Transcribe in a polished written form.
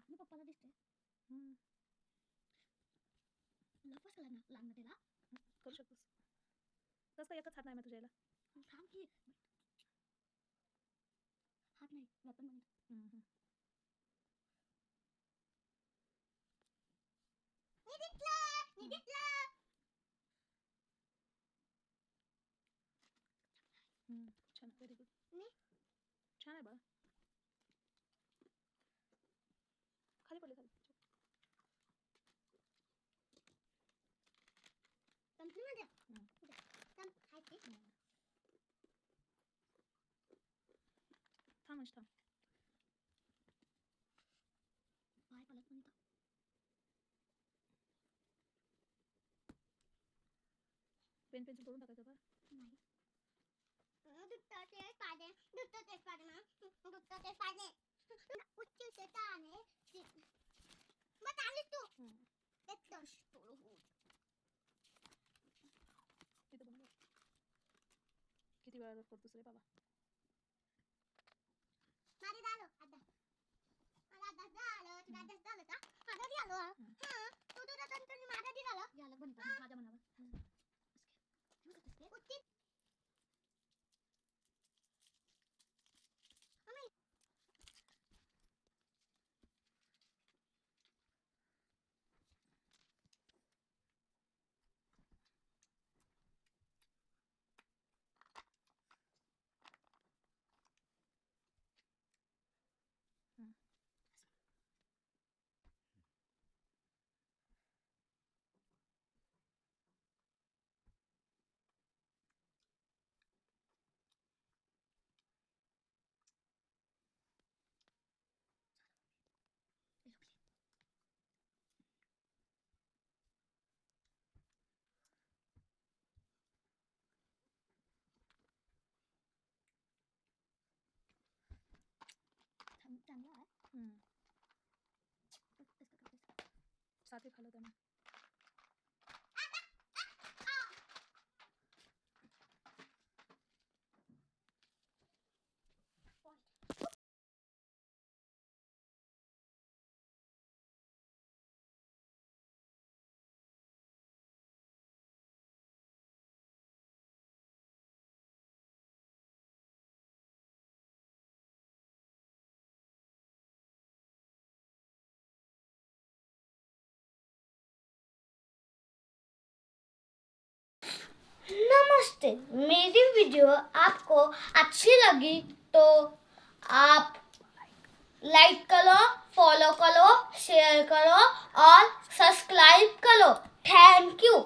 मी पप्पाला दिसते लपस लहानमध्ये ना करू शकतोस. कसं काय एकच हात नाही मग तुझ्या याला? थांब की हात नाही वेपन बनत छान, व्हेरी गुड. छान आहे बाळा. खाली पडले खाली. कंपनीमध्ये थांब अंश थांब. पाय पलट पण पेन पेन्सिल तोडून टाकायचं बा. नाही दुधाचे पाने दुधाचे पाने दुधाचे पाने उच्चचे पाने मग आली तू एकदम तोडू तिथं बनव. किती वेळा करतोस रे बाबा? माझे झालं आता मला आता झालं तुला आता झालं का माझं झालं हां तू तुझं तंत्र माझं झालं झालं बनतं माझं म्हणावं उच्ची चांगला आहे साथे खाल्लं त्याने. नमस्ते मेरी वीडियो आपको अच्छी लगी तो आप लाइक करो फॉलो करो शेयर करो और सब्सक्राइब करो थैंक यू।